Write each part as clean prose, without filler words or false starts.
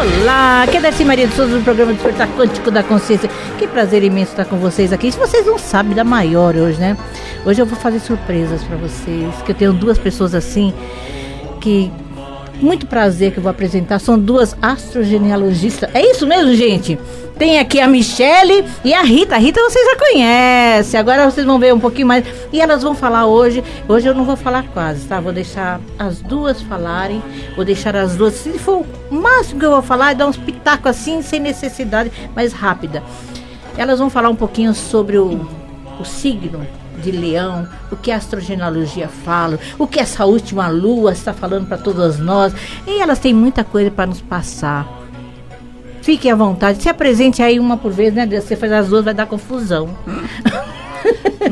Olá, aqui é Darcy Maria de Souza do programa Despertar Quântico da Consciência. Que prazer imenso estar com vocês aqui. Se vocês não sabem da maior hoje, né? Hoje eu vou fazer surpresas para vocês, que eu tenho duas pessoas assim, que muito prazer que eu vou apresentar. São duas astrogenealogistas. É isso mesmo, gente? Tem aqui a Michele e a Rita. A Rita vocês já conhecem. Agora vocês vão ver um pouquinho mais. E elas vão falar hoje. Hoje eu não vou falar quase, tá? Vou deixar as duas falarem. Vou deixar as duas. Se for o máximo que eu vou falar, é dar uns pitacos assim, sem necessidade, mas rápida. Elas vão falar um pouquinho sobre o signo de Leão, o que a astrogenealogia fala, o que essa última lua está falando para todas nós. E elas têm muita coisa para nos passar. Fiquem à vontade, se apresente aí uma por vez, né? Você faz as duas, vai dar confusão.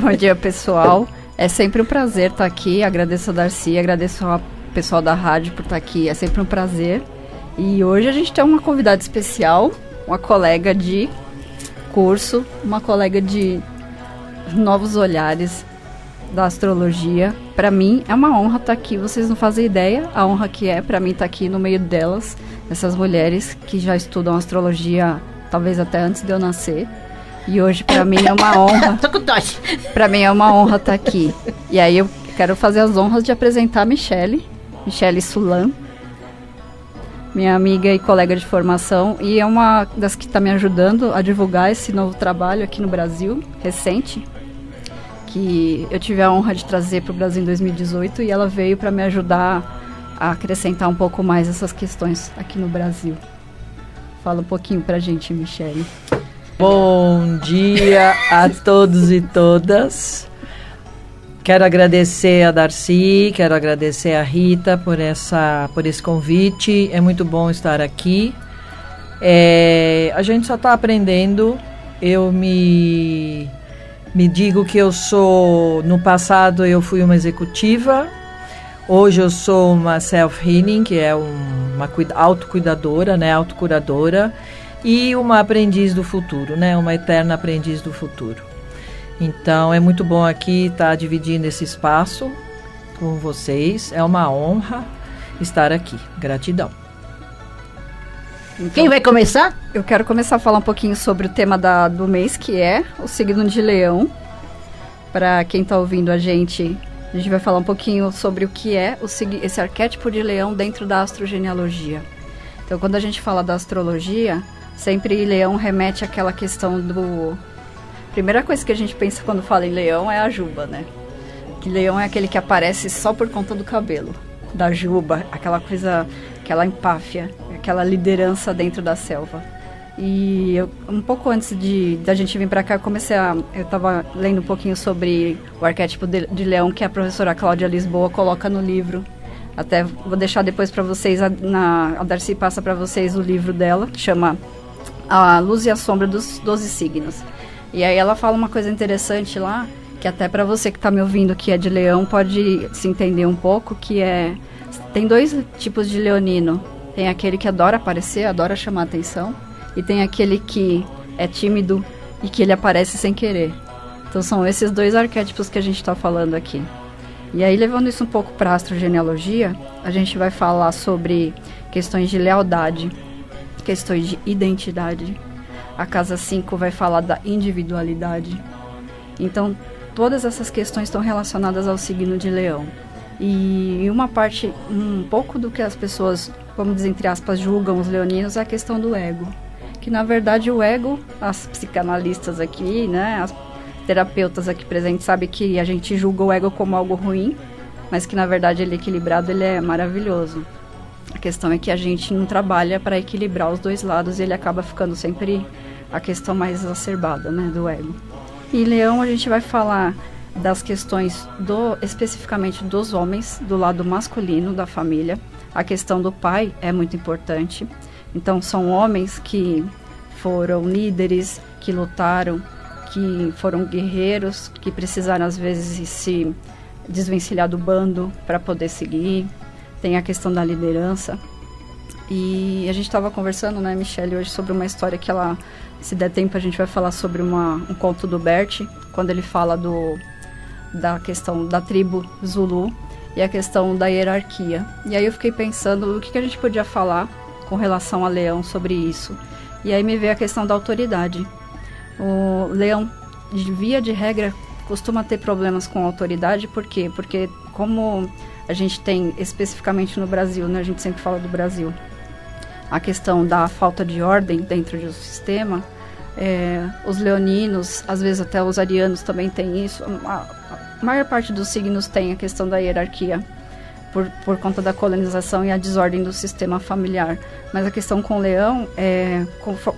Bom dia, pessoal. É sempre um prazer estar aqui. Agradeço a Darcy, agradeço ao pessoal da rádio por estar aqui. É sempre um prazer. E hoje a gente tem uma convidada especial, uma colega de curso, uma colega de novos olhares da astrologia. Para mim é uma honra estar aqui. Vocês não fazem ideia a honra que é para mim estar aqui no meio delas, essas mulheres que já estudam astrologia talvez até antes de eu nascer. E hoje para mim é uma honra. Tô com tosse. Para mim é uma honra estar aqui. E aí eu quero fazer as honras de apresentar a Michele Sulan, minha amiga e colega de formação, e é uma das que está me ajudando a divulgar esse novo trabalho aqui no Brasil, recente, que eu tive a honra de trazer para o Brasil em 2018, e ela veio para me ajudar a acrescentar um pouco mais essas questões aqui no Brasil. Fala um pouquinho para a gente, Michele. Bom dia a todos e todas. Quero agradecer a Darcy, quero agradecer a Rita por esse convite. É muito bom estar aqui. A gente só está aprendendo. Eu me digo que no passado eu fui uma executiva. Hoje eu sou uma self-healing, que é uma autocuidadora, né, autocuradora, e uma aprendiz do futuro, né, uma eterna aprendiz do futuro. Então é muito bom aqui estar dividindo esse espaço com vocês. É uma honra estar aqui. Gratidão. Então, quem vai começar? Eu quero começar a falar um pouquinho sobre o tema do mês, que é o signo de Leão. Para quem está ouvindo a gente vai falar um pouquinho sobre o que é esse arquétipo de Leão dentro da astrogenealogia. Então, quando a gente fala da astrologia, sempre Leão remete àquela questão do... Primeira coisa que a gente pensa quando fala em Leão é a juba, né? Que Leão é aquele que aparece só por conta do cabelo, da juba, aquela coisa, aquela empáfia, aquela liderança dentro da selva. E um pouco antes da gente vir para cá, eu estava lendo um pouquinho sobre o arquétipo de Leão que a professora Cláudia Lisboa coloca no livro. Até vou deixar depois para vocês, a Darcy passa para vocês o livro dela, que chama A Luz e a Sombra dos 12 Signos. E aí ela fala uma coisa interessante lá, que até para você que está me ouvindo que é de Leão pode se entender um pouco, que tem dois tipos de leonino. Tem aquele que adora aparecer, adora chamar atenção, e tem aquele que é tímido e que ele aparece sem querer. Então são esses dois arquétipos que a gente está falando aqui. E aí, levando isso um pouco para a astrogenealogia, a gente vai falar sobre questões de lealdade, questões de identidade. A casa 5 vai falar da individualidade. Então, todas essas questões estão relacionadas ao signo de Leão. E uma parte, um pouco do que as pessoas, vamos dizer, entre aspas, julgam os leoninos é a questão do ego. Que, na verdade, o ego, as psicanalistas aqui, né, as terapeutas aqui presentes, sabem que a gente julga o ego como algo ruim, mas que, na verdade, ele equilibrado, ele é maravilhoso. A questão é que a gente não trabalha para equilibrar os dois lados e ele acaba ficando sempre a questão mais exacerbada, né, do ego. E Leão a gente vai falar das questões especificamente dos homens, do lado masculino da família. A questão do pai é muito importante. Então são homens que foram líderes, que lutaram, que foram guerreiros, que precisaram às vezes se desvencilhar do bando para poder seguir. Tem a questão da liderança. E a gente estava conversando, né, Michele, hoje sobre uma história que ela, se der tempo, a gente vai falar sobre um conto do Bert, quando ele fala da questão da tribo Zulu e a questão da hierarquia. E aí eu fiquei pensando o que a gente podia falar com relação a Leão sobre isso. E aí me veio a questão da autoridade. O Leão, de via de regra, costuma ter problemas com a autoridade. Por quê? Porque como a gente tem especificamente no Brasil, né, a gente sempre fala do Brasil, a questão da falta de ordem dentro do sistema, os leoninos, às vezes até os arianos também têm isso. A maior parte dos signos tem a questão da hierarquia, por conta da colonização e a desordem do sistema familiar. Mas a questão com o leão é,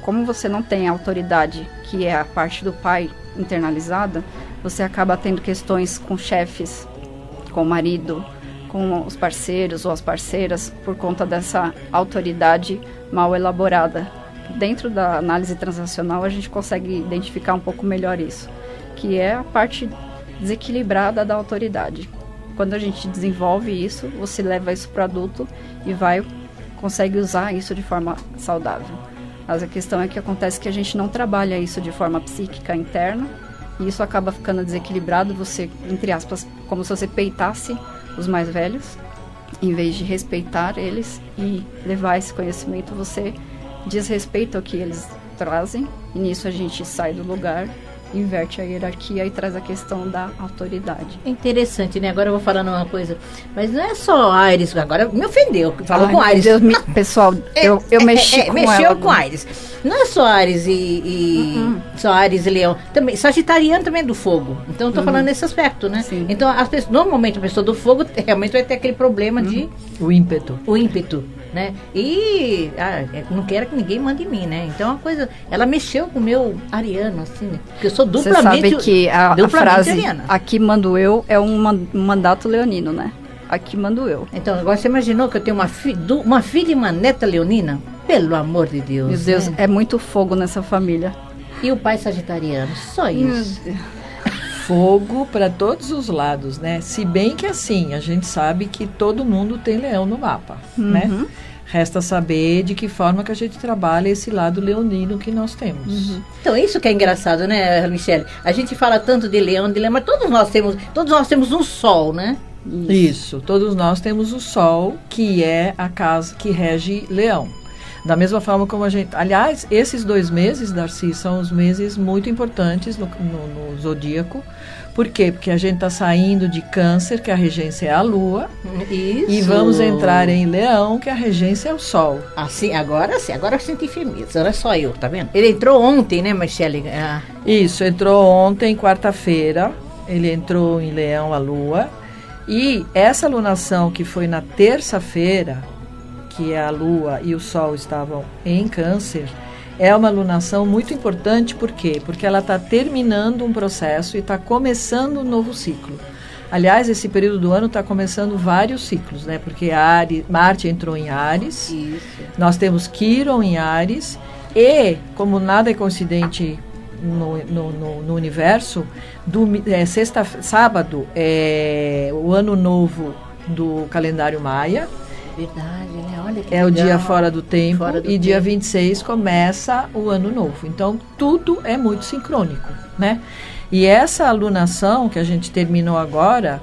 como você não tem a autoridade, que é a parte do pai internalizada, você acaba tendo questões com chefes, com o marido, com os parceiros ou as parceiras, por conta dessa autoridade mal elaborada. Dentro da análise transacional, a gente consegue identificar um pouco melhor isso, que é a parte desequilibrada da autoridade. Quando a gente desenvolve isso, você leva isso para o adulto e consegue usar isso de forma saudável. Mas a questão é que acontece que a gente não trabalha isso de forma psíquica interna, e isso acaba ficando desequilibrado, você, entre aspas, como se você peitasse os mais velhos, em vez de respeitar eles e levar esse conhecimento, você desrespeita o que eles trazem, e nisso a gente sai do lugar, inverte a hierarquia e traz a questão da autoridade. É interessante, né? Agora eu vou falando uma coisa, mas não é só Ares, agora me ofendeu, falou com Ares. Pessoal, eu mexi com mexeu ela. com Ares. Não é só Ares só Ares e Leão, também Sagitariano também é do fogo. Então eu tô falando nesse aspecto, né? Sim. Então as pessoas, normalmente a pessoa do fogo realmente vai ter aquele problema de O ímpeto. né? E não quero que ninguém mande em mim, né? Então uma coisa, ela mexeu com o meu ariano, assim, né? Porque eu sou duplamente. Você sabe que a frase ariana. aqui mando eu é um mandato leonino, né? Aqui mando eu. Então, agora você imaginou que eu tenho uma filha e uma neta leonina? Pelo amor de Deus. Meu Deus, né? é muito fogo nessa família. E o pai sagitariano, só isso. Fogo para todos os lados, né? Se bem que assim, a gente sabe que todo mundo tem leão no mapa, né? Resta saber de que forma que a gente trabalha esse lado leonino que nós temos. Então, isso que é engraçado, né, Michele? A gente fala tanto de leão, mas todos nós temos um sol, né? Isso, todos nós temos o sol, que é a casa que rege leão. Da mesma forma como a gente... Aliás, esses 2 meses, Darcy, são os meses muito importantes no zodíaco. Por quê? Porque a gente está saindo de Câncer, que a regência é a Lua. Isso. E vamos entrar em Leão, que a regência é o Sol. Assim, agora eu senti firmeza. Não é só eu, tá vendo? Ele entrou ontem, né, Michele? Isso, entrou ontem, quarta-feira. Ele entrou em Leão, a Lua. E essa lunação que foi na terça-feira, que a Lua e o Sol estavam em Câncer, é uma lunação muito importante. Por quê? Porque ela está terminando um processo e está começando um novo ciclo. Aliás, esse período do ano está começando vários ciclos, né? Porque Marte entrou em Áries, Isso. Nós temos Quirón em Áries, e, como nada é coincidente no universo, sábado é o ano novo do calendário maia. Verdade, né? Olha que É o legal. dia fora do tempo, Fora do e dia tempo. 26 começa o ano novo. Então, tudo é muito sincrônico, né? E essa alunação que a gente terminou agora,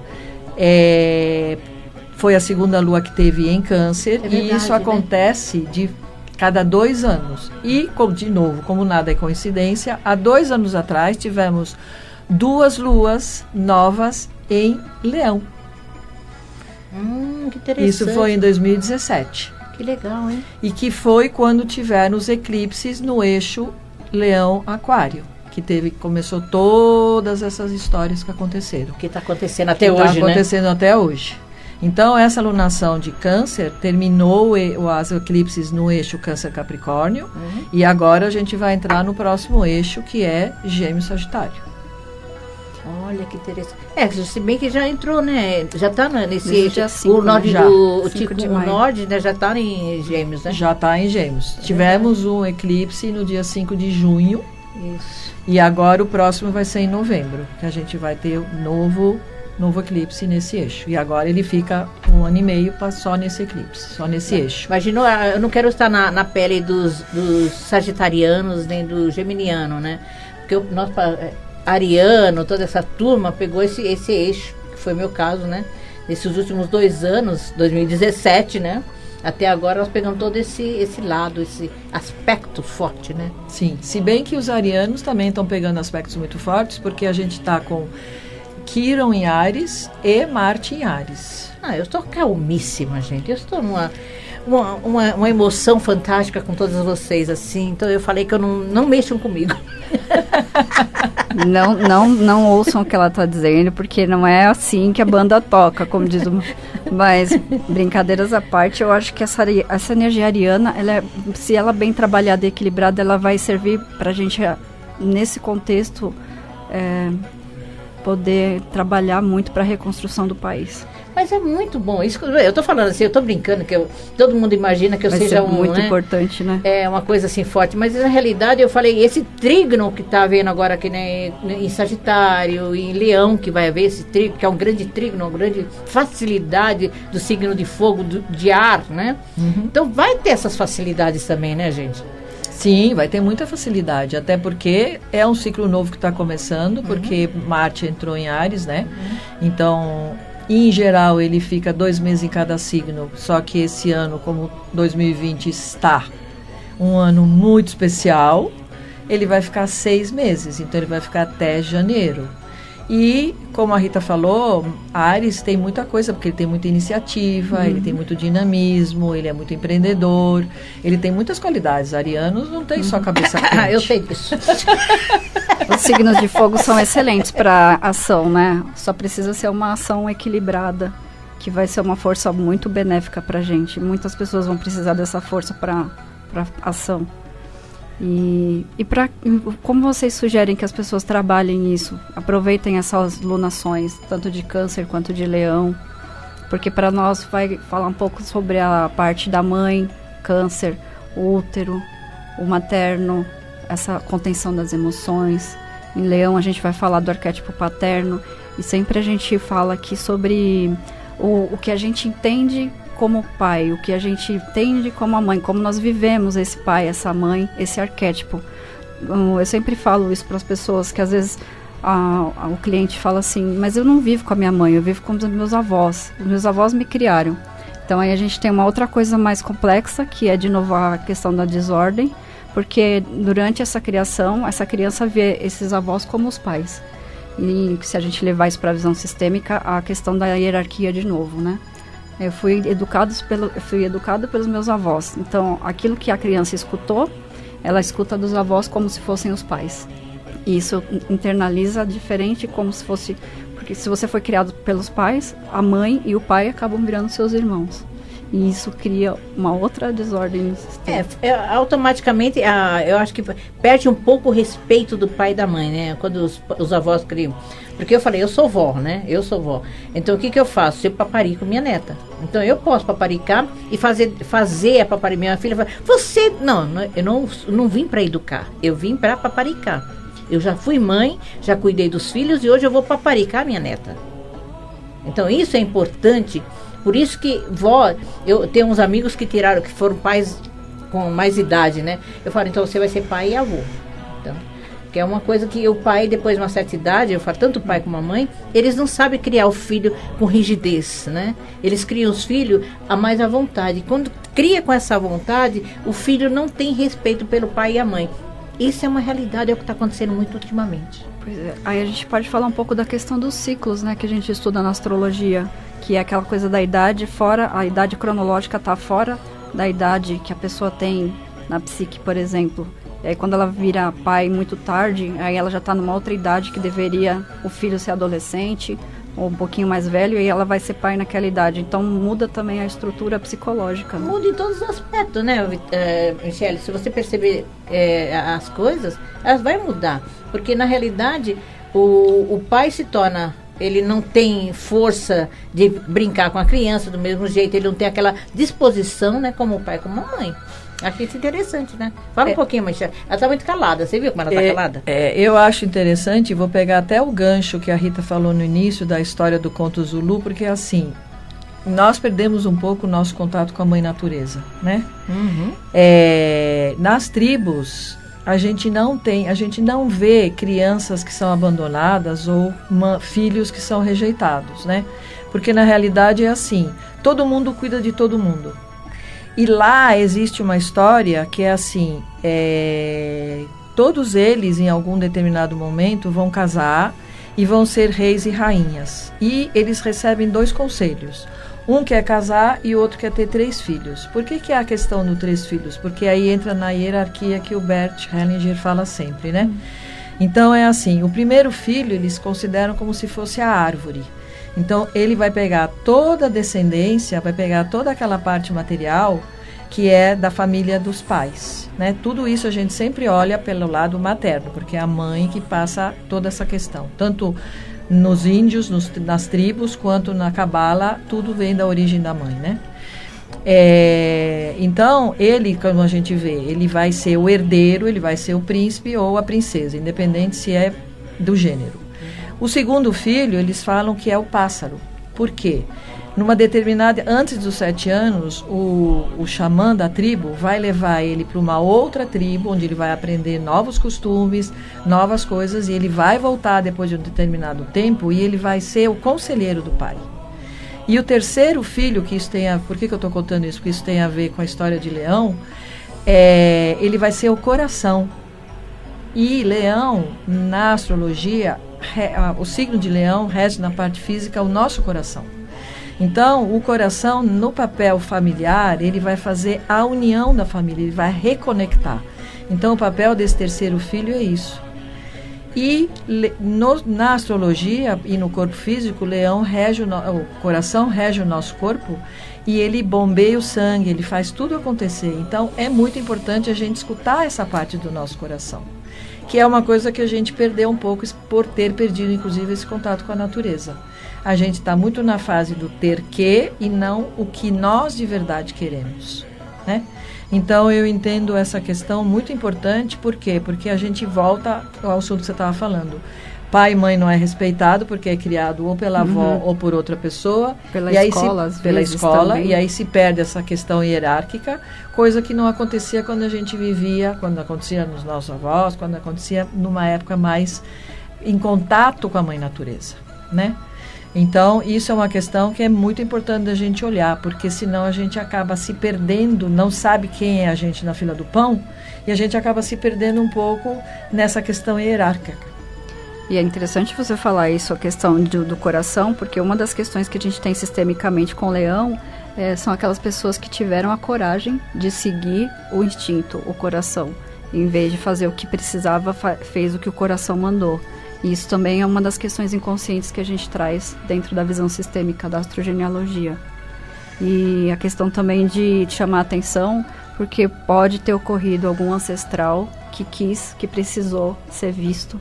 foi a segunda lua que teve em Câncer, É verdade, e isso acontece de cada 2 anos. E, de novo, como nada é coincidência, há 2 anos atrás tivemos 2 luas novas em Leão. Que interessante. Isso foi em 2017. Que legal, hein? E que foi quando tiveram os eclipses no eixo Leão-Aquário, que começou todas essas histórias que aconteceram. O que está acontecendo até hoje, Está acontecendo até hoje. Então, essa lunação de Câncer terminou os eclipses no eixo Câncer-Capricórnio, e agora a gente vai entrar no próximo eixo, que é Gêmeos-Sagitário. Olha que interessante. Se bem que já entrou, né? Já está nesse eixo. Dia 5, o norte já. do 5 de o maio. norte, né, já está em Gêmeos, né? Já está em Gêmeos. Tivemos um eclipse no dia 5 de junho, Isso. e agora o próximo vai ser em novembro, que a gente vai ter novo eclipse nesse eixo. E agora ele fica 1 ano e meio só nesse eclipse, só nesse eixo. Imaginou, eu não quero estar na pele dos sagitarianos nem do geminiano, né? Porque ariano, toda essa turma pegou esse eixo, que foi meu caso, né? Nesses últimos 2 anos, 2017, né? Até agora nós pegamos todo esse lado, esse aspecto forte, né? Sim, se bem que os arianos também estão pegando aspectos muito fortes, porque a gente está com Quiron em Áries e Marte em Áries. Eu estou calmíssima, gente. Eu estou uma emoção fantástica com todos vocês, assim. Então eu falei que eu não mexam comigo. Não ouçam o que ela está dizendo, porque não é assim que a banda toca, como diz o... Mas, brincadeiras à parte, eu acho que essa energia ariana, se ela bem trabalhada e equilibrada, ela vai servir para a gente, nesse contexto, poder trabalhar muito para a reconstrução do país. Mas é muito bom. Isso, eu tô falando assim, eu tô brincando, que todo mundo imagina que eu seja muito importante, né? É uma coisa assim forte. Mas na realidade eu falei, esse trígono que tá havendo agora aqui, né, em Sagitário, em Leão, que vai haver esse trígono, que é um grande trígono, uma grande facilidade do signo de fogo, de ar, né? Uhum. Então vai ter essas facilidades também, né, gente? Sim, vai ter muita facilidade, até porque é um ciclo novo que está começando, porque Marte entrou em Áries, né? Então, em geral, ele fica 2 meses em cada signo, só que esse ano, como 2020 está um ano muito especial, ele vai ficar 6 meses, então ele vai ficar até janeiro. E, como a Rita falou, Áries tem muita coisa, porque ele tem muita iniciativa, ele tem muito dinamismo, ele é muito empreendedor, ele tem muitas qualidades. Arianos não tem só cabeça quente. Eu sei disso. Os signos de fogo são excelentes para ação, né? Só precisa ser uma ação equilibrada, que vai ser uma força muito benéfica para a gente. Muitas pessoas vão precisar dessa força para ação. E como vocês sugerem que as pessoas trabalhem isso? Aproveitem essas lunações, tanto de Câncer quanto de Leão, porque para nós vai falar um pouco sobre a parte da mãe, Câncer, o útero, o materno, essa contenção das emoções. Em Leão a gente vai falar do arquétipo paterno, e sempre a gente fala aqui sobre o que a gente entende como pai, o que a gente entende como a mãe, como nós vivemos esse pai, essa mãe, esse arquétipo. Eu sempre falo isso para as pessoas, que às vezes o cliente fala assim, mas eu não vivo com a minha mãe, eu vivo com os meus avós. Os meus avós me criaram. Então aí a gente tem uma outra coisa mais complexa, que é de novo a questão da desordem, porque durante essa criação, essa criança vê esses avós como os pais. E se a gente levar isso para a visão sistêmica, a questão da hierarquia de novo, né? Eu fui educado pelos meus avós. Então, aquilo que a criança escutou, ela escuta dos avós como se fossem os pais. E isso internaliza diferente, como se fosse... Porque se você foi criado pelos pais, a mãe e o pai acabam virando seus irmãos. E isso cria uma outra desordem no sistema. Automaticamente, eu acho que perde um pouco o respeito do pai e da mãe, né? Quando os avós criam. Porque eu falei, eu sou vó, né? Eu sou vó. Então, o que eu faço? Eu paparico minha neta. Então, eu posso paparicar e fazer a paparicar. Minha filha fala, você... Não, eu não vim para educar. Eu vim para paparicar. Eu já fui mãe, já cuidei dos filhos e hoje eu vou paparicar minha neta. Então, isso é importante. Por isso que vó... Eu tenho uns amigos que foram pais com mais idade, né? Eu falo, então, você vai ser pai e avô. Então... Que é uma coisa que o pai, depois de uma certa idade, eu falo, tanto o pai como a mãe, eles não sabem criar o filho com rigidez, né? Eles criam os filhos a mais à vontade. Quando cria com essa vontade, o filho não tem respeito pelo pai e a mãe. Isso é uma realidade, é o que está acontecendo muito ultimamente. Pois é. Aí a gente pode falar um pouco da questão dos ciclos, né? Que a gente estuda na astrologia, que é aquela coisa da idade fora, a idade cronológica está fora da idade que a pessoa tem na psique, por exemplo. E aí quando ela vira pai muito tarde, aí ela já está numa outra idade que deveria o filho ser adolescente ou um pouquinho mais velho, e ela vai ser pai naquela idade. Então muda também a estrutura psicológica. Né? Muda em todos os aspectos, né, Michele? Se você perceber as coisas, elas vão mudar. Porque na realidade o pai se torna... Ele não tem força de brincar com a criança do mesmo jeito, ele não tem aquela disposição, né, como o pai, como a mãe. Acho isso interessante, né? Fala um pouquinho, Michele. Ela está muito calada. Você viu como ela está calada? Eu acho interessante, vou pegar até o gancho que a Rita falou no início da história do conto Zulu, porque assim, nós perdemos um pouco o nosso contato com a mãe natureza, né? Uhum. Nas tribos, a gente não vê crianças que são abandonadas ou filhos que são rejeitados, né? Porque na realidade é assim, todo mundo cuida de todo mundo. E lá existe uma história que é assim, todos eles, em algum determinado momento, vão casar e vão ser reis e rainhas. E eles recebem 2 conselhos. Um quer casar e o outro quer ter 3 filhos. Por que é a questão do 3 filhos? Porque aí entra na hierarquia que o Bert Hellinger fala sempre, né? Então é assim, o primeiro filho eles consideram como se fosse a árvore. Então ele vai pegar toda a descendência, vai pegar toda aquela parte material que é da família dos pais, né? Tudo isso a gente sempre olha pelo lado materno, porque é a mãe que passa toda essa questão. Tanto nos índios, nas tribos, quanto na cabala, tudo vem da origem da mãe, né? Então, ele, como a gente vê, ele vai ser o herdeiro, ele vai ser o príncipe ou a princesa, independente se é do gênero. O segundo filho, eles falam que é o pássaro. Por quê? Numa determinada, antes dos 7 anos, o xamã da tribo vai levar ele para uma outra tribo, onde ele vai aprender novos costumes, novas coisas, e ele vai voltar depois de um determinado tempo, e ele vai ser o conselheiro do pai. E o terceiro filho, que isso tem por que eu estou contando isso? Porque isso tem a ver com a história de Leão, ele vai ser o coração. E Leão, na astrologia, o signo de Leão rege na parte física o nosso coração. Então, o coração, no papel familiar, ele vai fazer a união da família, ele vai reconectar. Então, o papel desse terceiro filho é isso. E na astrologia e no corpo físico, Leão rege o coração rege o nosso corpo e ele bombeia o sangue, ele faz tudo acontecer. Então, é muito importante a gente escutar essa parte do nosso coração, que é uma coisa que a gente perdeu um pouco por ter perdido, inclusive, esse contato com a natureza. A gente está muito na fase do ter que e não o que nós de verdade queremos, né? Então, eu entendo essa questão muito importante. Por quê? Porque a gente volta ao assunto que você estava falando. Pai e mãe não é respeitado porque é criado ou pela avó ou por outra pessoa. Pela escola, e aí se perde essa questão hierárquica, coisa que não acontecia quando a gente vivia, quando acontecia nos nossos avós, quando acontecia numa época mais em contato com a mãe natureza, né? Então, isso é uma questão que é muito importante da gente olhar, porque senão a gente acaba se perdendo, não sabe quem é a gente na fila do pão, e a gente acaba se perdendo um pouco nessa questão hierárquica. E é interessante você falar isso, a questão do coração, porque uma das questões que a gente tem sistemicamente com o Leão são aquelas pessoas que tiveram a coragem de seguir o instinto, o coração. Em vez de fazer o que precisava, fez o que o coração mandou. E isso também é uma das questões inconscientes que a gente traz dentro da visão sistêmica da astrogenealogia. E a questão também de chamar a atenção, porque pode ter ocorrido algum ancestral que precisou ser visto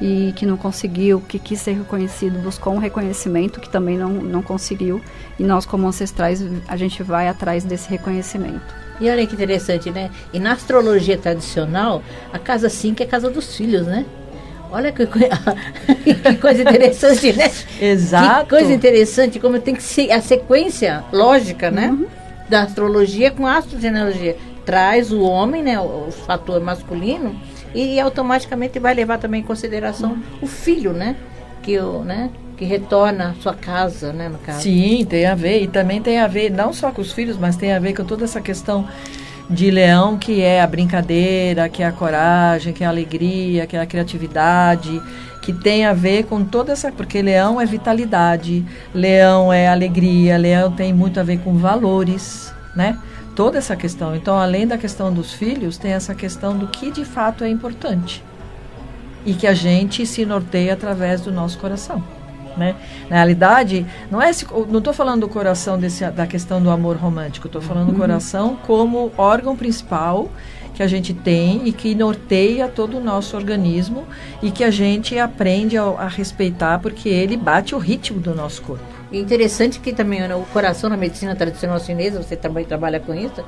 e que não conseguiu, que quis ser reconhecido, buscou um reconhecimento que também não conseguiu. E nós, como ancestrais, a gente vai atrás desse reconhecimento. E olha que interessante, né? E na astrologia tradicional, a casa 5 é a casa dos filhos, né? Olha que coisa interessante, né? Exato. Que coisa interessante, como tem que ser a sequência lógica, né? Da astrologia com a astrogenealogia. Traz o homem, né? O fator masculino e automaticamente vai levar também em consideração o filho, né? Que retorna à sua casa, né? No caso. Sim, tem a ver. E também tem a ver, não só com os filhos, mas tem a ver com toda essa questão de Leão, que é a brincadeira, que é a coragem, que é a alegria, que é a criatividade, que tem a ver com toda essa... Porque Leão é vitalidade, Leão é alegria, Leão tem muito a ver com valores, né? Toda essa questão. Então, além da questão dos filhos, tem essa questão do que de fato é importante. E que a gente se norteia através do nosso coração, né? Na realidade, não estou falando do coração da questão do amor romântico, estou falando do coração como órgão principal que a gente tem e que norteia todo o nosso organismo e que a gente aprende a respeitar, porque ele bate o ritmo do nosso corpo. E interessante que também o coração na medicina tradicional chinesa, você também trabalha com isso,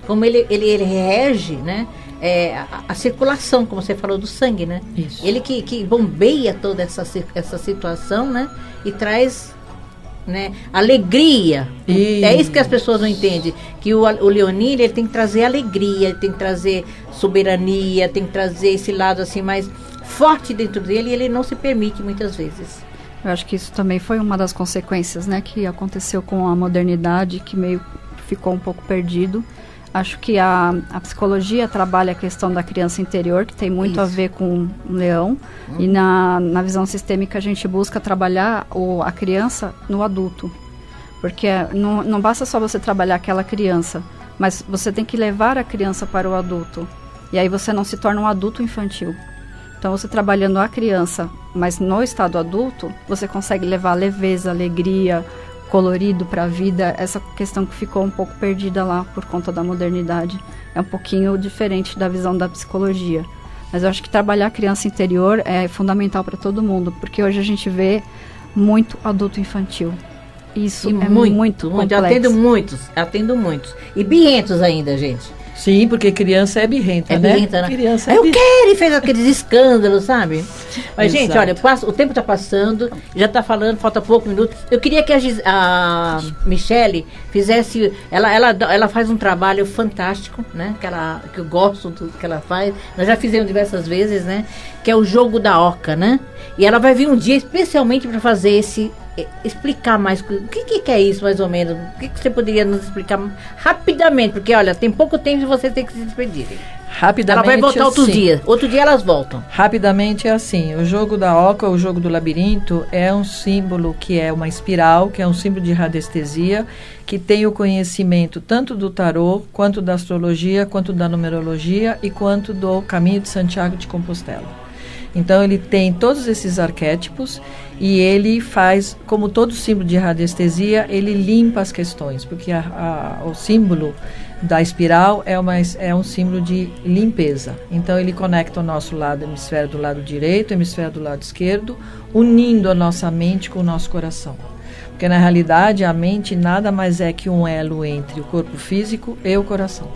como ele rege, né, a circulação, como você falou, do sangue, né? Isso. Ele que bombeia toda essa situação, né? E traz, né, alegria. Isso. É isso que as pessoas não entendem, que o leonino, ele tem que trazer alegria, ele tem que trazer soberania, tem que trazer esse lado assim mais forte dentro dele, e ele não se permite muitas vezes. Eu acho que isso também foi uma das consequências, né, que aconteceu com a modernidade, que meio ficou um pouco perdido. Acho que a psicologia trabalha a questão da criança interior, que tem muito a ver com o leão. E na visão sistêmica a gente busca trabalhar a criança no adulto. Porque não basta só você trabalhar aquela criança, mas você tem que levar a criança para o adulto. E aí você não se torna um adulto infantil. Então você trabalhando a criança, mas no estado adulto, você consegue levar leveza, alegria, colorido para a vida, essa questão que ficou um pouco perdida lá por conta da modernidade. É um pouquinho diferente da visão da psicologia. Mas eu acho que trabalhar a criança interior é fundamental para todo mundo, porque hoje a gente vê muito adulto infantil. Isso é muito complexo. Atendo muitos. E birrentos ainda, gente. Sim, porque criança é birrenta, né? Birrenta, né? Criança eu quero, e fez aqueles escândalos, sabe? Mas, gente, olha, o tempo está passando, já está falando, falta pouco minuto. Eu queria que a Michele fizesse... Ela faz um trabalho fantástico, né? Que eu gosto do que ela faz. Nós já fizemos diversas vezes, né? Que é o jogo da oca, né? E ela vai vir um dia especialmente para fazer explicar mais o que é isso, mais ou menos. O que você poderia nos explicar rapidamente? Porque, olha, tem pouco tempo e vocês têm que se despedirem. Rapidamente. Ela vai voltar outro dia elas voltam. Rapidamente é assim, o jogo da oca, o jogo do labirinto, é um símbolo que é uma espiral, que é um símbolo de radiestesia, que tem o conhecimento tanto do tarô, quanto da astrologia, quanto da numerologia e quanto do caminho de Santiago de Compostela. Então ele tem todos esses arquétipos e ele faz, como todo símbolo de radiestesia, ele limpa as questões, porque o símbolo da espiral é um símbolo de limpeza. Então ele conecta o nosso hemisfério do lado direito, hemisfério do lado esquerdo, unindo a nossa mente com o nosso coração. Porque na realidade a mente nada mais é que um elo entre o corpo físico e o coração.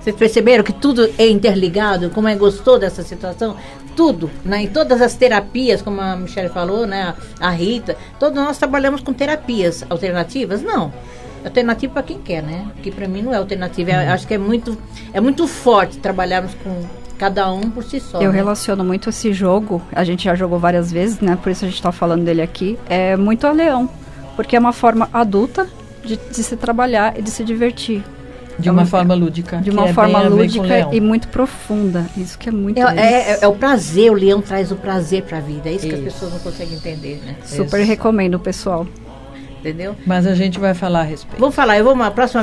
Vocês perceberam que tudo é interligado? Como é gostoso dessa situação? Tudo, né? Em todas as terapias, como a Michele falou, né? A Rita, todos nós trabalhamos com terapias alternativas? Não. Alternativa para quem quer, né? Porque para mim não é alternativa. Acho que é muito forte trabalharmos com cada um por si só. Eu relaciono muito esse jogo, a gente já jogou várias vezes, né? Por isso a gente está falando dele aqui. É muito a leão, porque é uma forma adulta de se trabalhar e de se divertir. De uma forma lúdica. De uma forma lúdica e muito profunda. Isso que é muito é o prazer, o leão traz o prazer para a vida. É isso que as pessoas não conseguem entender, né? Super recomendo, pessoal. Entendeu? Mas a gente vai falar a respeito. Vou falar, a próxima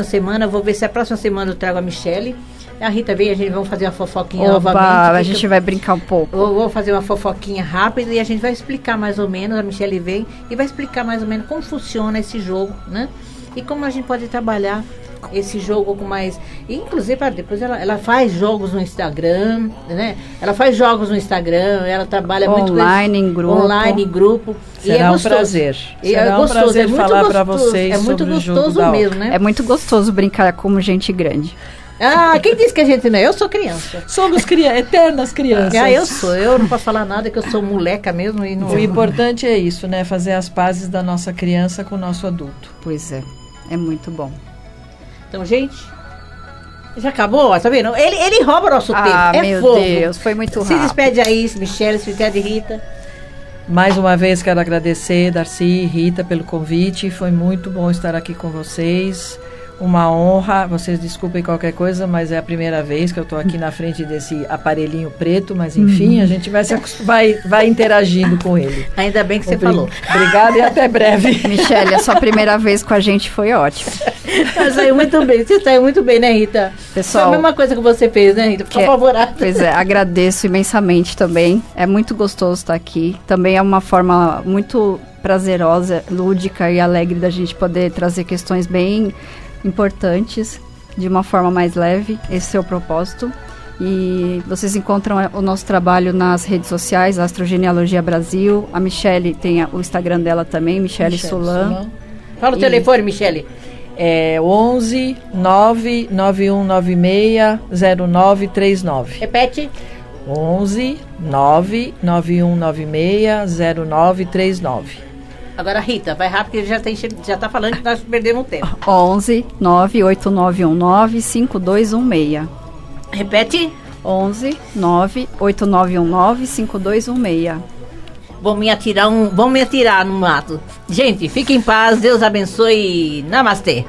semana, vou ver se a próxima semana eu trago a Michele. A Rita vem, a gente vai fazer uma fofoquinha novamente. A gente vai brincar um pouco. Vou fazer uma fofoquinha rápida e a gente vai explicar mais ou menos, a Michele vem e vai explicar mais ou menos como funciona esse jogo, né? E como a gente pode trabalhar esse jogo com mais... Inclusive, depois ela faz jogos no Instagram, né? Ela faz jogos no Instagram, ela trabalha muito em grupo. Online, em grupo. Será um prazer. Será um prazer falar para vocês sobre o jogo da oca. Mesmo, né? É muito gostoso brincar como gente grande. Quem disse que a gente não é? Eu sou criança. Somos eternas crianças. Eu não posso falar nada, que eu sou moleca mesmo. E não... O importante é isso, né? Fazer as pazes da nossa criança com o nosso adulto. Pois é muito bom. Então, gente, já acabou? Tá vendo? Ele rouba o nosso tempo. Meu fogo. Deus, foi muito rápido. Se despede aí, Michele, se despede, Rita. Mais uma vez quero agradecer, Darcy e Rita, pelo convite. Foi muito bom estar aqui com vocês. Uma honra. Vocês desculpem qualquer coisa, mas é a primeira vez que eu estou aqui na frente desse aparelhinho preto. Mas enfim, a gente vai interagindo com ele. Ainda bem que você falou. Obrigada e até breve. Michele, a sua primeira vez com a gente foi ótima. Saiu muito bem. Você saiu muito bem, né, Rita? Pessoal, foi a mesma coisa que você fez, né, Rita? Ficou favorável. Pois é, agradeço imensamente também. É muito gostoso estar aqui. Também é uma forma muito prazerosa, lúdica e alegre da gente poder trazer questões bem importantes de uma forma mais leve. Esse é o propósito. E vocês encontram o nosso trabalho nas redes sociais, Astrogenealogia Brasil. A Michele tem o Instagram dela também, Michele Solan. Fala o telefone, Michele. É 11 99196 0939. Repete. 11 99196 0939. Agora, Rita, vai rápido, que ele já tá falando que nós perdemos tempo. 11 98919 5216. Repete. 11 98919 5216. Vão me atirar no mato. Gente, fiquem em paz, Deus abençoe. Namastê.